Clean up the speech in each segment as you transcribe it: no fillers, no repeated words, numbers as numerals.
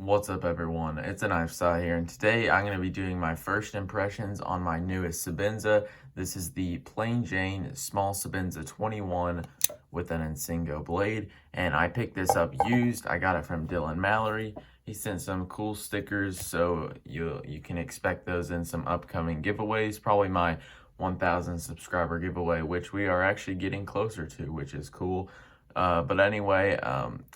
What's up everyone, it's a Knife Saw here, and today I'm going to be doing my first impressions on my newest Sebenza. This is the Plain Jane Small Sebenza 21 with an Insingo blade, and I picked this up used. I got it from Dylan Mallory. He sent some cool stickers, so you can expect those in some upcoming giveaways, probably my 1,000 subscriber giveaway, which we are actually getting closer to, which is cool. But anyway,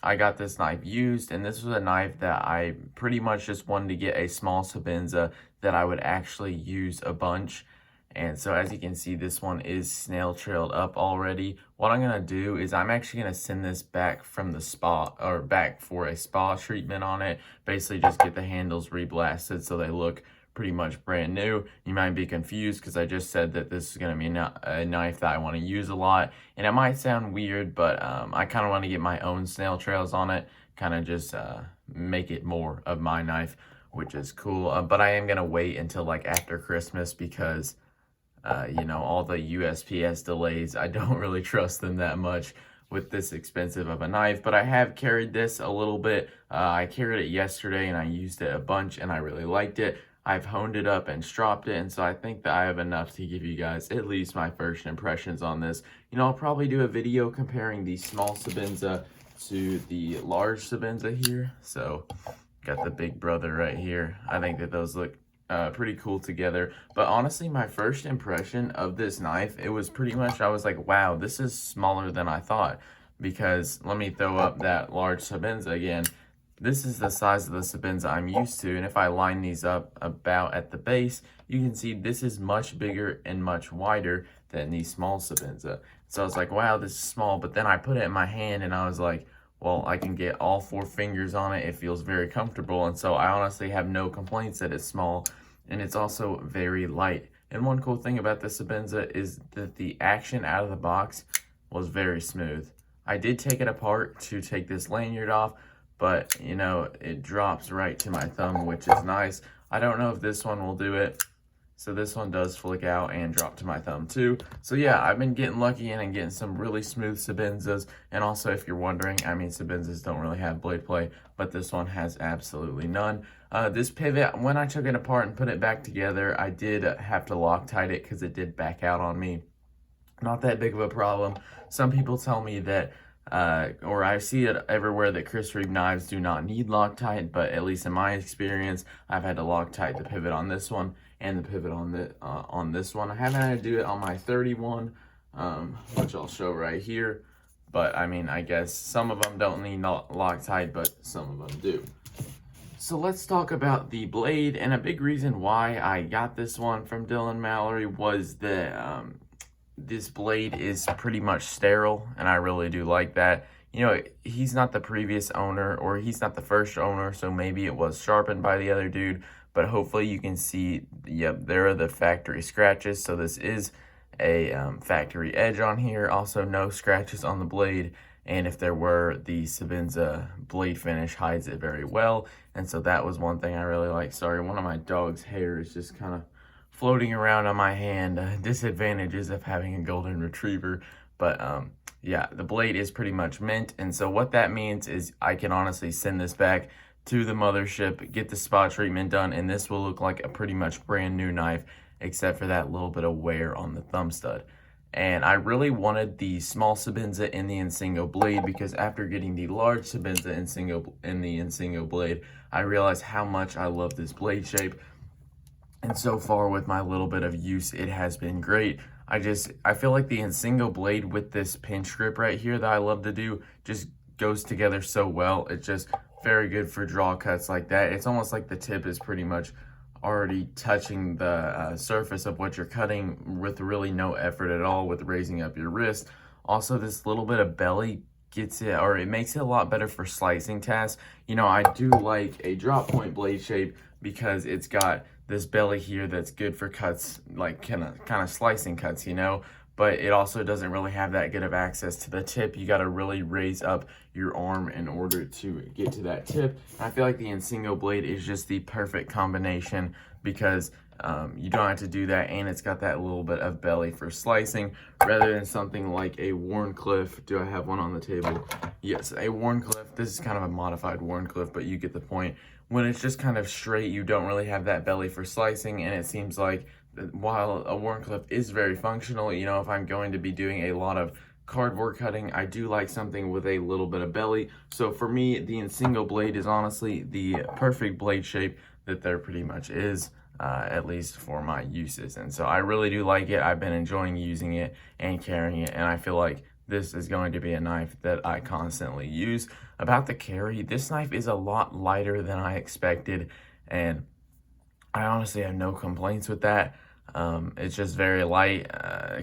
I got this knife used, and this was a knife that I pretty much just wanted to get a small Sebenza that I would actually use a bunch. And so as you can see, this one is snail trailed up already. What I'm gonna do is I'm actually gonna send this back from the spa, or back for a spa treatment on it. Basically just get the handles reblasted so they look pretty much brand new. You might be confused because I just said that this is going to be a knife that I want to use a lot, and it might sound weird, but I kind of want to get my own snail trails on it, kind of just make it more of my knife, which is cool. But I am going to wait until like after Christmas because you know, all the USPS delays, I don't really trust them that much with this expensive of a knife. But I have carried this a little bit. I carried it yesterday and I used it a bunch and I really liked it. I've honed it up and stropped it, and so I think that I have enough to give you guys at least my first impressions on this. You know, I'll probably do a video comparing the small Sebenza to the large Sebenza here. So, got the big brother right here. I think that those look pretty cool together. But honestly, my first impression of this knife, it was pretty much, I was like, wow, this is smaller than I thought. Because, let me throw up that large Sebenza again. This is the size of the Sebenza I'm used to, and if I line these up about at the base, you can see this is much bigger and much wider than the small Sebenza. So I was like, wow, this is small, but then I put it in my hand and I was like, well, I can get all 4 fingers on it. It feels very comfortable, and so I honestly have no complaints that it's small, and it's also very light. And one cool thing about the Sebenza is that the action out of the box was very smooth. I did take it apart to take this lanyard off, but you know, it drops right to my thumb, which is nice. I don't know if this one will do it. So this one does flick out and drop to my thumb too. So yeah, I've been getting lucky and getting some really smooth Sebenzas. And also, if you're wondering, I mean, Sebenzas don't really have blade play, but this one has absolutely none. This pivot, when I took it apart and put it back together, I did have to Loctite it because it did back out on me. Not that big of a problem. Some people tell me that or I see it everywhere that Chris Reeve knives do not need Loctite, but at least in my experience, I've had to Loctite the pivot on this one and the pivot on this one. I haven't had to do it on my 31, which I'll show right here. But I mean, I guess some of them don't need Loctite, but some of them do. So let's talk about the blade, and a big reason why I got this one from Dylan Mallory was that this blade is pretty much sterile, and I really do like that. You know, he's not the previous owner, or he's not the first owner, so maybe it was sharpened by the other dude, but hopefully you can see, yep, there are the factory scratches. So this is a factory edge on here. Also, no scratches on the blade, and if there were, the Sebenza blade finish hides it very well, and so that was one thing I really like. Sorry, one of my dog's hair is just kind of floating around on my hand. Disadvantages of having a golden retriever. But yeah, the blade is pretty much mint, and so what that means is I can honestly send this back to the mothership, get the spot treatment done, and this will look like a pretty much brand new knife, except for that little bit of wear on the thumb stud. And I really wanted the small Sebenza in the Insingo blade, because after getting the large Sebenza in the Insingo blade, I realized how much I love this blade shape. And so far with my little bit of use, it has been great. I feel like the Insingo blade with this pinch grip right here that I love to do just goes together so well. It's just very good for draw cuts like that. It's almost like the tip is pretty much already touching the surface of what you're cutting with really no effort at all with raising up your wrist. Also, this little bit of belly gets it, or it makes it a lot better for slicing tasks. You know, I do like a drop point blade shape because it's got this belly here that's good for cuts, like kind of slicing cuts, you know, but it also doesn't really have that good of access to the tip. You got to really raise up your arm in order to get to that tip. And I feel like the Insingo blade is just the perfect combination, because You don't have to do that, and it's got that little bit of belly for slicing rather than something like a Warncliffe. Do I have one on the table? Yes, a Warncliffe. This is kind of a modified Warncliffe, but you get the point. When it's just kind of straight, you don't really have that belly for slicing, and it seems like while a Warncliffe is very functional, you know, if I'm going to be doing a lot of cardboard cutting, I do like something with a little bit of belly. So for me, the Insingo blade is honestly the perfect blade shape that there pretty much is. At least for my uses. And so I really do like it. I've been enjoying using it and carrying it, and I feel like this is going to be a knife that I constantly use. About the carry, this knife is a lot lighter than I expected, and I honestly have no complaints with that. It's just very light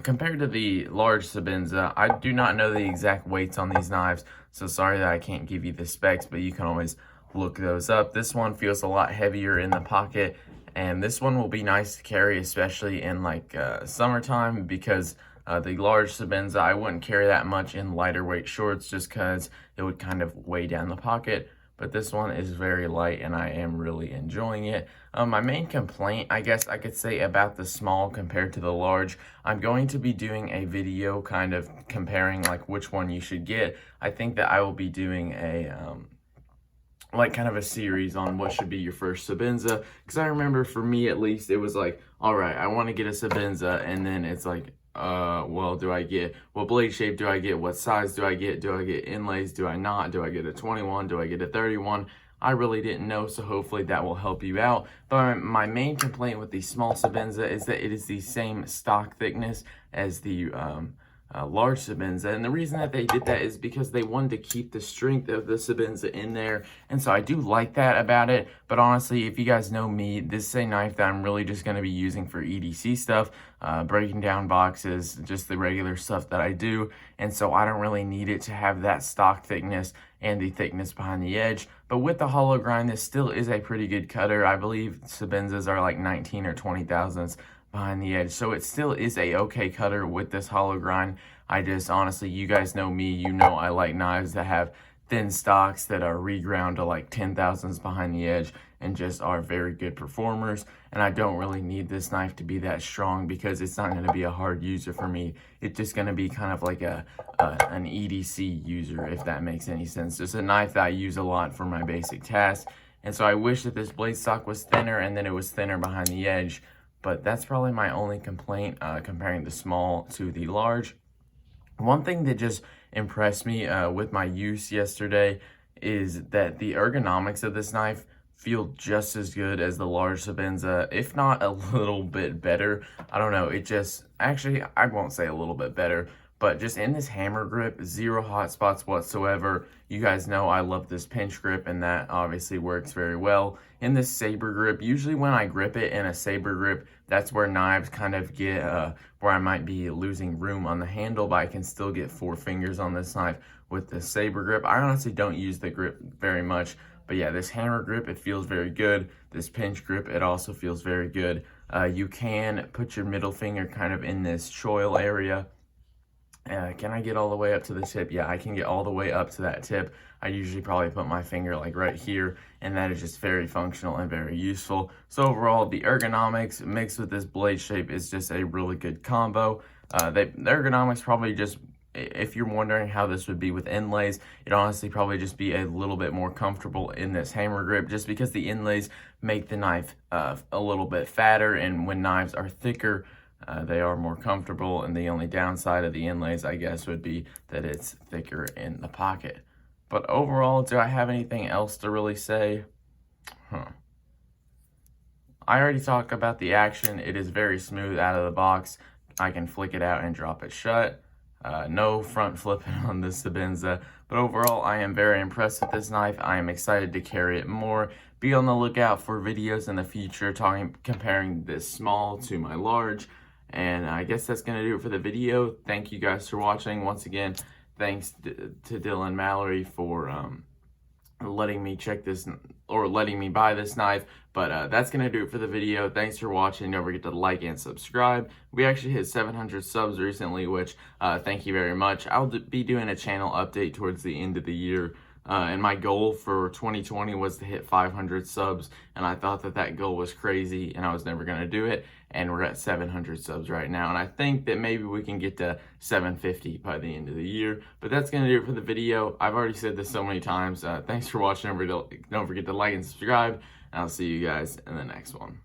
compared to the large Sebenza. I do not know the exact weights on these knives, so sorry that I can't give you the specs, but you can always look those up. This one feels a lot heavier in the pocket, and this one will be nice to carry, especially in like summertime, because the large Sebenza, I wouldn't carry that much in lighter weight shorts just because it would kind of weigh down the pocket. But this one is very light, and I am really enjoying it. My main complaint, I guess I could say, about the small compared to the large, I'm going to be doing a video kind of comparing like which one you should get. I think that I will be doing a like kind of a series on what should be your first Sebenza, because I remember for me at least it was like, all right, I want to get a Sebenza, and then it's like, well, do I get, what blade shape do I get, what size do I get inlays, do I not, do I get a 21, do I get a 31? I really didn't know, so hopefully that will help you out. But my main complaint with the small Sebenza is that it is the same stock thickness as the large Sebenza, and the reason that they did that is because they wanted to keep the strength of the Sebenza in there, and so I do like that about it. But honestly, if you guys know me, this is a knife that I'm really just going to be using for EDC stuff, breaking down boxes, just the regular stuff that I do, and so I don't really need it to have that stock thickness and the thickness behind the edge. But with the hollow grind, this still is a pretty good cutter. I believe Sebenzas are like 19 or 20 thousandths behind the edge, so it still is a okay cutter with this hollow grind. I just honestly, you guys know me, you know I like knives that have thin stocks that are reground to like 10 thousandths behind the edge and just are very good performers. And I don't really need this knife to be that strong because it's not going to be a hard user for me. It's just going to be kind of like an EDC user, if that makes any sense. Just a knife that I use a lot for my basic tasks. And so I wish that this blade stock was thinner and then it was thinner behind the edge. But that's probably my only complaint comparing the small to the large. One thing that just impressed me with my use yesterday is that the ergonomics of this knife feel just as good as the large Sebenza, if not a little bit better. I don't know, it just, actually, I won't say a little bit better, but just in this hammer grip, zero hot spots whatsoever. You guys know I love this pinch grip, and that obviously works very well. In this saber grip, usually when I grip it in a saber grip, that's where knives kind of get, where I might be losing room on the handle, but I can still get 4 fingers on this knife with the saber grip. I honestly don't use the grip very much, but yeah, this hammer grip, it feels very good. This pinch grip, it also feels very good. You can put your middle finger kind of in this choil area. Can I get all the way up to the tip? Yeah, I can get all the way up to that tip. I usually probably put my finger like right here, and that is just very functional and very useful. So overall, the ergonomics mixed with this blade shape is just a really good combo. The ergonomics probably just, if you're wondering how this would be with inlays, it'd honestly probably just be a little bit more comfortable in this hammer grip, just because the inlays make the knife a little bit fatter, and when knives are thicker, they are more comfortable, and the only downside of the inlays, I guess, would be that it's thicker in the pocket. But overall, do I have anything else to really say? I already talked about the action. It is very smooth out of the box. I can flick it out and drop it shut. No front flipping on this Sebenza. But overall, I am very impressed with this knife. I am excited to carry it more. Be on the lookout for videos in the future comparing this small to my large. And I guess that's going to do it for the video. Thank you guys for watching. Once again, thanks to Dylan Mallory for letting me check this, or letting me buy this knife. But that's going to do it for the video. Thanks for watching. Don't forget to like and subscribe. We actually hit 700 subs recently, which thank you very much. I'll be doing a channel update towards the end of the year. And my goal for 2020 was to hit 500 subs, and I thought that goal was crazy and I was never going to do it. And we're at 700 subs right now, and I think that maybe we can get to 750 by the end of the year. But that's going to do it for the video. I've already said this so many times. Thanks for watching. Don't forget to like and subscribe, and I'll see you guys in the next one.